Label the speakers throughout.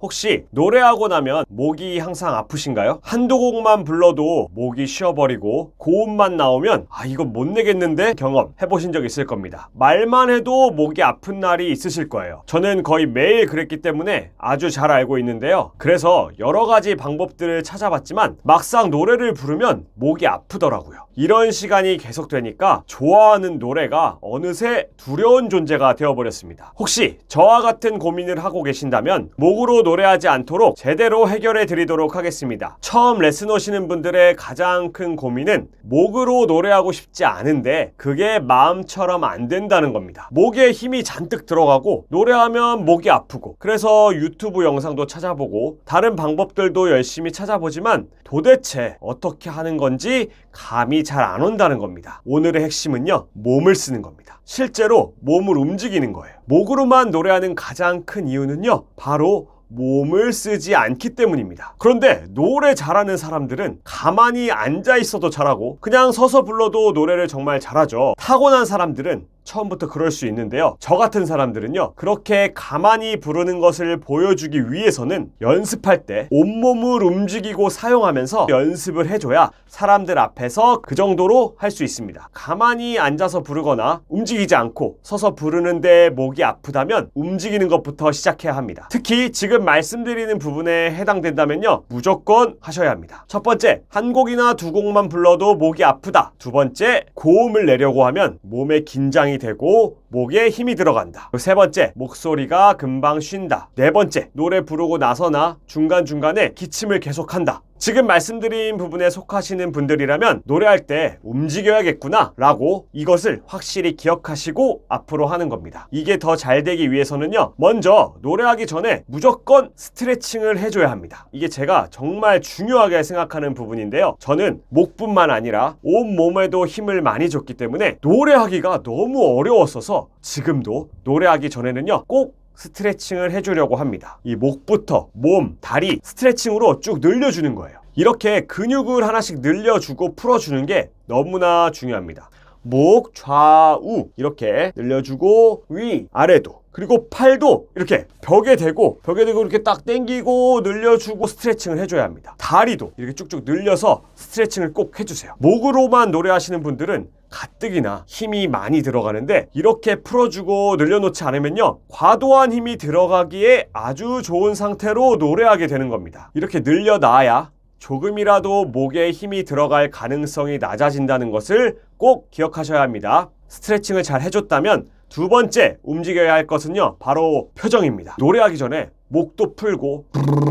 Speaker 1: 혹시 노래하고 나면 목이 항상 아프신가요? 한두 곡만 불러도 목이 쉬어버리고 고음만 나오면 이건 못 내겠는데 경험 해보신 적 있을 겁니다. 말만 해도 목이 아픈 날이 있으실 거예요. 저는 거의 매일 그랬기 때문에 아주 잘 알고 있는데요. 그래서 여러 가지 방법들을 찾아봤지만 막상 노래를 부르면 목이 아프더라고요. 이런 시간이 계속되니까 좋아하는 노래가 어느새 두려운 존재가 되어버렸습니다. 혹시 저와 같은 고민을 하고 계신다면 목으로 노래하지 않도록 제대로 해결해 드리도록 하겠습니다. 처음 레슨 오시는 분들의 가장 큰 고민은 목으로 노래하고 싶지 않은데 그게 마음처럼 안 된다는 겁니다. 목에 힘이 잔뜩 들어가고 노래하면 목이 아프고, 그래서 유튜브 영상도 찾아보고 다른 방법들도 열심히 찾아보지만 도대체 어떻게 하는 건지 감이 잘 안 온다는 겁니다. 오늘의 핵심은요, 몸을 쓰는 겁니다. 실제로 몸을 움직이는 거예요. 목으로만 노래하는 가장 큰 이유는요, 바로 몸을 쓰지 않기 때문입니다. 그런데 노래 잘하는 사람들은 가만히 앉아 있어도 잘하고 그냥 서서 불러도 노래를 정말 잘하죠. 타고난 사람들은 처음부터 그럴 수 있는데요. 저 같은 사람들은요, 그렇게 가만히 부르는 것을 보여주기 위해서는 연습할 때 온몸을 움직이고 사용하면서 연습을 해줘야 사람들 앞에서 그 정도로 할 수 있습니다. 가만히 앉아서 부르거나 움직이지 않고 서서 부르는데 목이 아프다면 움직이는 것부터 시작해야 합니다. 특히 지금 말씀드리는 부분에 해당된다면요, 무조건 하셔야 합니다. 첫 번째, 한 곡이나 두 곡만 불러도 목이 아프다. 두 번째, 고음을 내려고 하면 몸에 긴장이 되고 목에 힘이 들어간다. 세 번째, 목소리가 금방 쉰다. 네 번째, 노래 부르고 나서나 중간중간에 기침을 계속한다. 지금 말씀드린 부분에 속하시는 분들이라면 노래할 때 움직여야겠구나 라고 이것을 확실히 기억하시고 앞으로 하는 겁니다. 이게 더 잘 되기 위해서는요, 먼저 노래하기 전에 무조건 스트레칭을 해줘야 합니다. 이게 제가 정말 중요하게 생각하는 부분인데요, 저는 목뿐만 아니라 온몸에도 힘을 많이 줬기 때문에 노래하기가 너무 어려웠어서 지금도 노래하기 전에는요, 꼭 스트레칭을 해주려고 합니다. 이 목부터 몸, 다리 스트레칭으로 쭉 늘려주는 거예요. 이렇게 근육을 하나씩 늘려주고 풀어주는 게 너무나 중요합니다. 목, 좌우 이렇게 늘려주고 위, 아래도, 그리고 팔도 이렇게 벽에 대고 이렇게 딱 당기고 늘려주고 스트레칭을 해줘야 합니다. 다리도 이렇게 쭉쭉 늘려서 스트레칭을 꼭 해주세요. 목으로만 노래하시는 분들은 가뜩이나 힘이 많이 들어가는데 이렇게 풀어주고 늘려놓지 않으면요, 과도한 힘이 들어가기에 아주 좋은 상태로 노래하게 되는 겁니다. 이렇게 늘려놔야 조금이라도 목에 힘이 들어갈 가능성이 낮아진다는 것을 꼭 기억하셔야 합니다. 스트레칭을 잘 해줬다면 두 번째 움직여야 할 것은요, 바로 표정입니다. 노래하기 전에 목도 풀고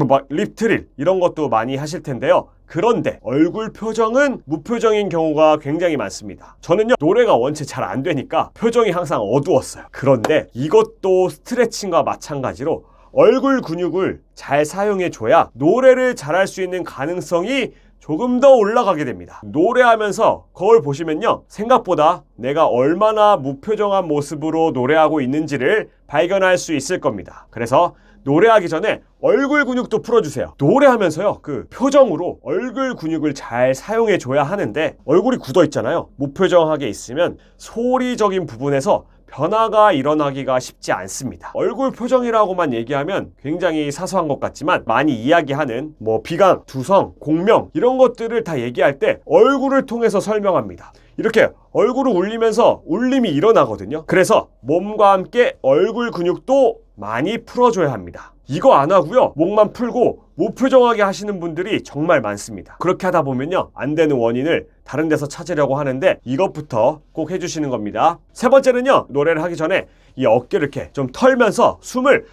Speaker 1: 막 립트릴 이런 것도 많이 하실 텐데요. 그런데 얼굴 표정은 무표정인 경우가 굉장히 많습니다. 저는요, 노래가 원체 잘 안 되니까 표정이 항상 어두웠어요. 그런데 이것도 스트레칭과 마찬가지로 얼굴 근육을 잘 사용해줘야 노래를 잘할 수 있는 가능성이 조금 더 올라가게 됩니다. 노래하면서 거울 보시면요, 생각보다 내가 얼마나 무표정한 모습으로 노래하고 있는지를 발견할 수 있을 겁니다. 그래서 노래하기 전에 얼굴 근육도 풀어주세요. 노래하면서요, 그 표정으로 얼굴 근육을 잘 사용해줘야 하는데 얼굴이 굳어 있잖아요. 무표정하게 있으면 소리적인 부분에서 변화가 일어나기가 쉽지 않습니다. 얼굴 표정이라고만 얘기하면 굉장히 사소한 것 같지만 많이 이야기하는 비강, 두성, 공명 이런 것들을 다 얘기할 때 얼굴을 통해서 설명합니다. 이렇게 얼굴을 울리면서 울림이 일어나거든요. 그래서 몸과 함께 얼굴 근육도 많이 풀어줘야 합니다. 이거 안 하고요, 목만 풀고 무표정하게 하시는 분들이 정말 많습니다. 그렇게 하다 보면요, 안 되는 원인을 다른 데서 찾으려고 하는데 이것부터 꼭 해주시는 겁니다. 세 번째는요, 노래를 하기 전에 이 어깨를 이렇게 좀 털면서 숨을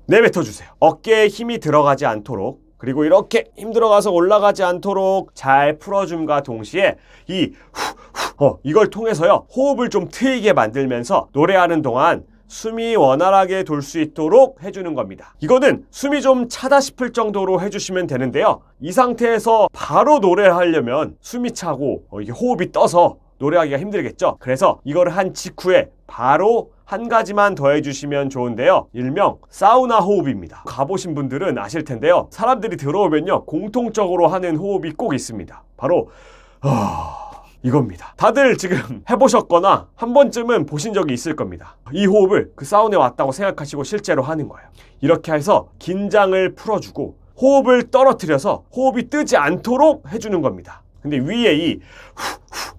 Speaker 1: 내뱉어주세요. 어깨에 힘이 들어가지 않도록, 그리고 이렇게 힘 들어가서 올라가지 않도록 잘 풀어줌과 동시에 이걸 통해서요, 호흡을 좀 트이게 만들면서 노래하는 동안 숨이 원활하게 돌 수 있도록 해주는 겁니다. 이거는 숨이 좀 차다 싶을 정도로 해주시면 되는데요, 이 상태에서 바로 노래를 하려면 숨이 차고 이게 호흡이 떠서 노래하기가 힘들겠죠. 그래서 이거를 한 직후에 바로 한 가지만 더 해주시면 좋은데요, 일명 사우나 호흡입니다. 가보신 분들은 아실 텐데요, 사람들이 들어오면요, 공통적으로 하는 호흡이 꼭 있습니다. 바로 이겁니다. 다들 지금 해보셨거나 한 번쯤은 보신 적이 있을 겁니다. 이 호흡을 그 사우나에 왔다고 생각하시고 실제로 하는 거예요. 이렇게 해서 긴장을 풀어주고 호흡을 떨어뜨려서 호흡이 뜨지 않도록 해주는 겁니다. 근데 위에 이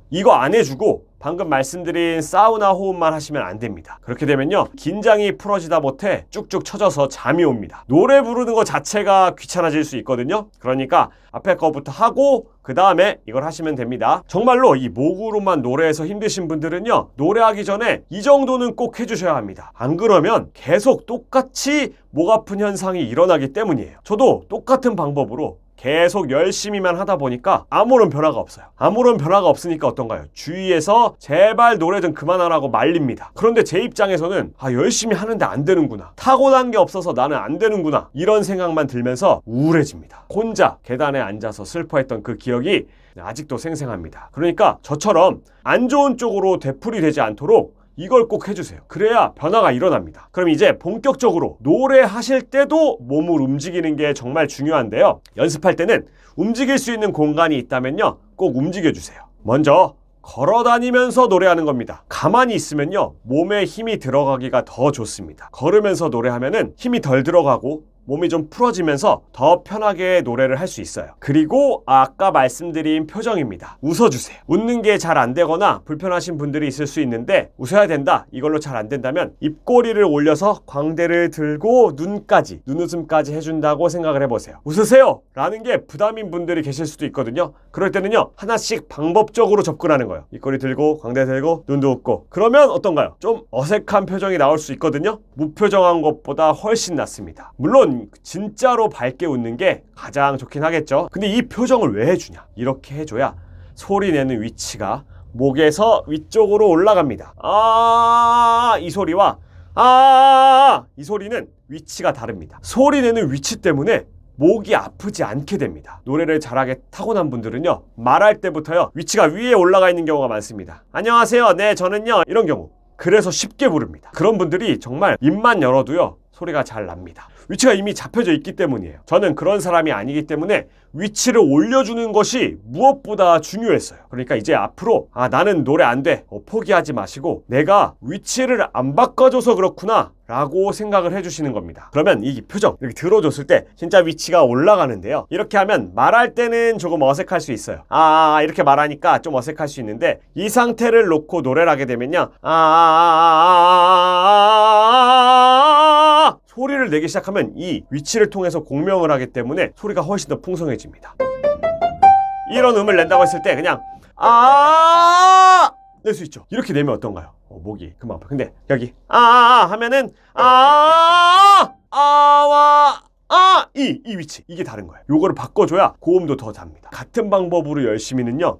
Speaker 1: 이거 안 해주고 방금 말씀드린 사우나 호흡만 하시면 안 됩니다. 그렇게 되면요, 긴장이 풀어지다 못해 쭉쭉 처져서 잠이 옵니다. 노래 부르는 것 자체가 귀찮아질 수 있거든요. 그러니까 앞에 거부터 하고 그 다음에 이걸 하시면 됩니다. 정말로 이 목으로만 노래해서 힘드신 분들은요, 노래하기 전에 이 정도는 꼭 해주셔야 합니다. 안 그러면 계속 똑같이 목 아픈 현상이 일어나기 때문이에요. 저도 똑같은 방법으로 계속 열심히만 하다 보니까 아무런 변화가 없어요. 아무런 변화가 없으니까 어떤가요? 주위에서 제발 노래 좀 그만하라고 말립니다. 그런데 제 입장에서는 열심히 하는데 안 되는구나, 타고난 게 없어서 나는 안 되는구나, 이런 생각만 들면서 우울해집니다. 혼자 계단에 앉아서 슬퍼했던 그 기억이 아직도 생생합니다. 그러니까 저처럼 안 좋은 쪽으로 되풀이 되지 않도록 이걸 꼭 해주세요. 그래야 변화가 일어납니다. 그럼 이제 본격적으로 노래하실 때도 몸을 움직이는 게 정말 중요한데요. 연습할 때는 움직일 수 있는 공간이 있다면요, 꼭 움직여주세요. 먼저 걸어 다니면서 노래하는 겁니다. 가만히 있으면요, 몸에 힘이 들어가기가 더 좋습니다. 걸으면서 노래하면은 힘이 덜 들어가고 몸이 좀 풀어지면서 더 편하게 노래를 할 수 있어요. 그리고 아까 말씀드린 표정입니다. 웃어주세요. 웃는 게 잘 안 되거나 불편하신 분들이 있을 수 있는데 웃어야 된다, 이걸로 잘 안 된다면 입꼬리를 올려서 광대를 들고 눈웃음까지 해준다고 생각을 해보세요. 웃으세요! 라는 게 부담인 분들이 계실 수도 있거든요. 그럴 때는요, 하나씩 방법적으로 접근하는 거예요. 입꼬리 들고 광대 들고 눈도 웃고. 그러면 어떤가요? 좀 어색한 표정이 나올 수 있거든요. 무표정한 것보다 훨씬 낫습니다. 물론 진짜로 밝게 웃는 게 가장 좋긴 하겠죠. 근데 이 표정을 왜 해주냐? 이렇게 해줘야 소리 내는 위치가 목에서 위쪽으로 올라갑니다. 이 소리와 이 소리는 위치가 다릅니다. 소리 내는 위치 때문에 목이 아프지 않게 됩니다. 노래를 잘하게 타고난 분들은요, 말할 때부터요, 위치가 위에 올라가 있는 경우가 많습니다. 안녕하세요, 네 저는요, 이런 경우. 그래서 쉽게 부릅니다. 그런 분들이 정말 입만 열어도요, 소리가 잘 납니다. 위치가 이미 잡혀져 있기 때문이에요. 저는 그런 사람이 아니기 때문에 위치를 올려주는 것이 무엇보다 중요했어요. 그러니까 이제 앞으로 나는 노래 안 돼, 포기하지 마시고 내가 위치를 안 바꿔줘서 그렇구나 라고 생각을 해주시는 겁니다. 그러면 이 표정 이렇게 들어줬을 때 진짜 위치가 올라가는데요, 이렇게 하면 말할 때는 조금 어색할 수 있어요. 이렇게 말하니까 좀 어색할 수 있는데 이 상태를 놓고 노래를 하게 되면요, 소리를 내기 시작하면 이 위치를 통해서 공명을 하기 때문에 소리가 훨씬 더 풍성해집니다. 이런 음을 낸다고 했을 때 그냥 낼 수 있죠. 이렇게 내면 어떤가요? 목이 금방 아파. 근데 여기 하면은 이 위치, 이게 다른 거예요. 요거를 바꿔줘야 고음도 더 잡니다. 같은 방법으로 열심히는요,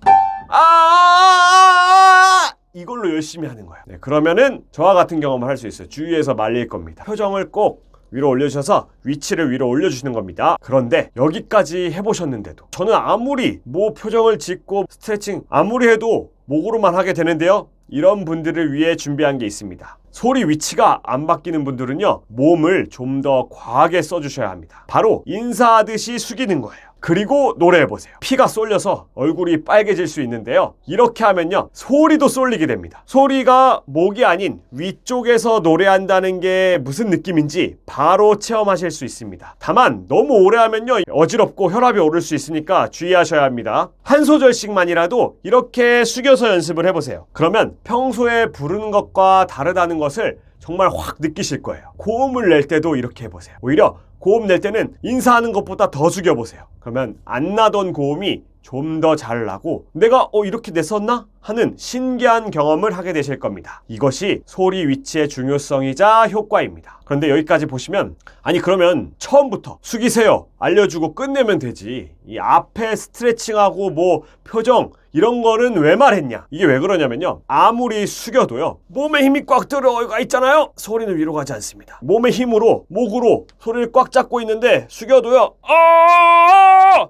Speaker 1: 이걸로 열심히 하는 거예요. 네, 그러면은 저와 같은 경험을 할 수 있어요. 주위에서 말릴 겁니다. 표정을 꼭 위로 올려주셔서 위치를 위로 올려주시는 겁니다. 그런데 여기까지 해보셨는데도 저는 아무리 표정을 짓고 스트레칭 아무리 해도 목으로만 하게 되는데요, 이런 분들을 위해 준비한 게 있습니다. 소리 위치가 안 바뀌는 분들은요, 몸을 좀 더 과하게 써주셔야 합니다. 바로 인사하듯이 숙이는 거예요. 그리고 노래해보세요. 피가 쏠려서 얼굴이 빨개질 수 있는데요, 이렇게 하면요, 소리도 쏠리게 됩니다. 소리가 목이 아닌 위쪽에서 노래한다는 게 무슨 느낌인지 바로 체험하실 수 있습니다. 다만 너무 오래 하면요, 어지럽고 혈압이 오를 수 있으니까 주의하셔야 합니다. 한 소절씩만이라도 이렇게 숙여서 연습을 해보세요. 그러면 평소에 부르는 것과 다르다는 것을 정말 확 느끼실 거예요. 고음을 낼 때도 이렇게 해보세요. 오히려 고음 낼 때는 인사하는 것보다 더 숙여보세요. 그러면 안 나던 고음이 좀 더 잘 나고 내가 이렇게 냈었나? 하는 신기한 경험을 하게 되실 겁니다. 이것이 소리 위치의 중요성이자 효과입니다. 그런데 여기까지 보시면 그러면 처음부터 숙이세요 알려주고 끝내면 되지, 이 앞에 스트레칭하고 표정 이런 거는 왜 말했냐? 이게 왜 그러냐면요, 아무리 숙여도요, 몸에 힘이 꽉 들어가 있잖아요, 소리는 위로 가지 않습니다. 몸의 힘으로 목으로 소리를 꽉 잡고 있는데 숙여도요,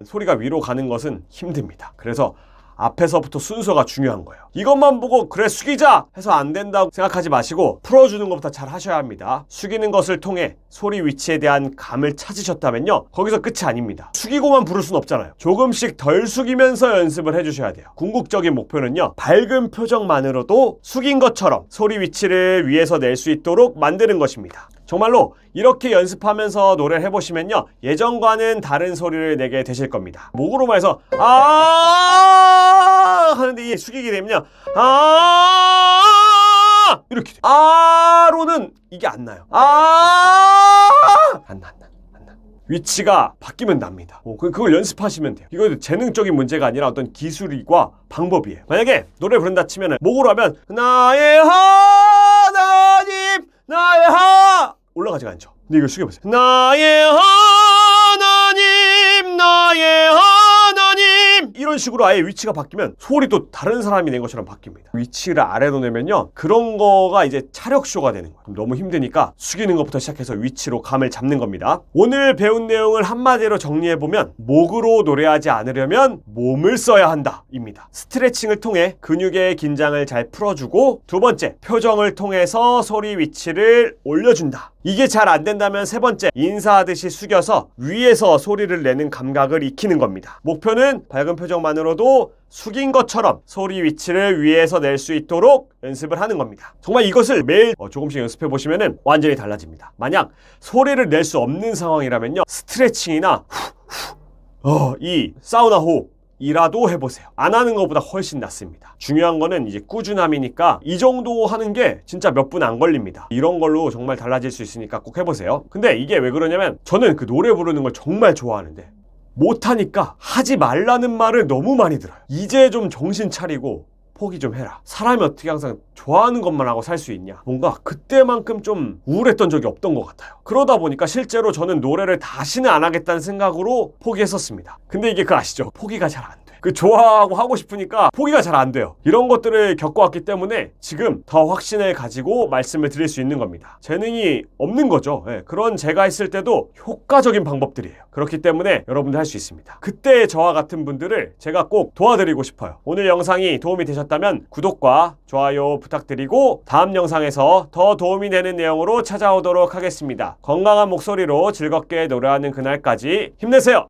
Speaker 1: 소리가 위로 가는 것은 힘듭니다. 그래서 앞에서부터 순서가 중요한 거예요. 이것만 보고 그래 숙이자 해서 안 된다고 생각하지 마시고 풀어주는 것부터 잘 하셔야 합니다. 숙이는 것을 통해 소리 위치에 대한 감을 찾으셨다면요, 거기서 끝이 아닙니다. 숙이고만 부를 순 없잖아요. 조금씩 덜 숙이면서 연습을 해주셔야 돼요. 궁극적인 목표는요, 밝은 표정만으로도 숙인 것처럼 소리 위치를 위에서 낼 수 있도록 만드는 것입니다. 정말로 이렇게 연습하면서 노래를 해보시면요, 예전과는 다른 소리를 내게 되실 겁니다. 목으로만 해서 아 하는데 이 숙이게 되면요, 아 이렇게 돼요. 아로는 이게 안 나요. 안 나. 위치가 바뀌면 납니다. 그걸 연습하시면 돼요. 이거 재능적인 문제가 아니라 어떤 기술과 방법이에요. 만약에 노래 부른다 치면은 목으로 하면 나의 하나님 나의 올라가지가 않죠. 근데 이걸 숙여보세요. 나의 하나님 나의 하나님 이런 식으로 아예 위치가 바뀌면 소리도 다른 사람이 낸 것처럼 바뀝니다. 위치를 아래로 내면요, 그런 거가 이제 차력쇼가 되는 거예요. 너무 힘드니까 숙이는 것부터 시작해서 위치로 감을 잡는 겁니다. 오늘 배운 내용을 한마디로 정리해보면 목으로 노래하지 않으려면 몸을 써야 한다 입니다. 스트레칭을 통해 근육의 긴장을 잘 풀어주고, 두 번째, 표정을 통해서 소리 위치를 올려준다. 이게 잘 안 된다면 세 번째, 인사하듯이 숙여서 위에서 소리를 내는 감각을 익히는 겁니다. 목표는 밝은 표정만으로도 숙인 것처럼 소리 위치를 위에서 낼 수 있도록 연습을 하는 겁니다. 정말 이것을 매일 조금씩 연습해 보시면 완전히 달라집니다. 만약 소리를 낼 수 없는 상황이라면요, 스트레칭이나 이 사우나 호흡 이라도 해보세요. 안 하는 것보다 훨씬 낫습니다. 중요한 거는 이제 꾸준함이니까 이 정도 하는 게 진짜 몇 분 안 걸립니다. 이런 걸로 정말 달라질 수 있으니까 꼭 해보세요. 근데 이게 왜 그러냐면, 저는 그 노래 부르는 걸 정말 좋아하는데 못하니까 하지 말라는 말을 너무 많이 들어요. 이제 좀 정신 차리고 포기 좀 해라. 사람이 어떻게 항상 좋아하는 것만 하고 살 수 있냐. 뭔가 그때만큼 좀 우울했던 적이 없던 것 같아요. 그러다 보니까 실제로 저는 노래를 다시는 안 하겠다는 생각으로 포기했었습니다. 근데 이게 그거 아시죠? 포기가 잘 안 돼. 좋아하고 하고 싶으니까 포기가 잘 안 돼요. 이런 것들을 겪어왔기 때문에 지금 더 확신을 가지고 말씀을 드릴 수 있는 겁니다. 재능이 없는 거죠. 그런 제가 했을 때도 효과적인 방법들이에요. 그렇기 때문에 여러분들 할 수 있습니다. 그때 저와 같은 분들을 제가 꼭 도와드리고 싶어요. 오늘 영상이 도움이 되셨다면 구독과 좋아요 부탁드리고, 다음 영상에서 더 도움이 되는 내용으로 찾아오도록 하겠습니다. 건강한 목소리로 즐겁게 노래하는 그날까지 힘내세요.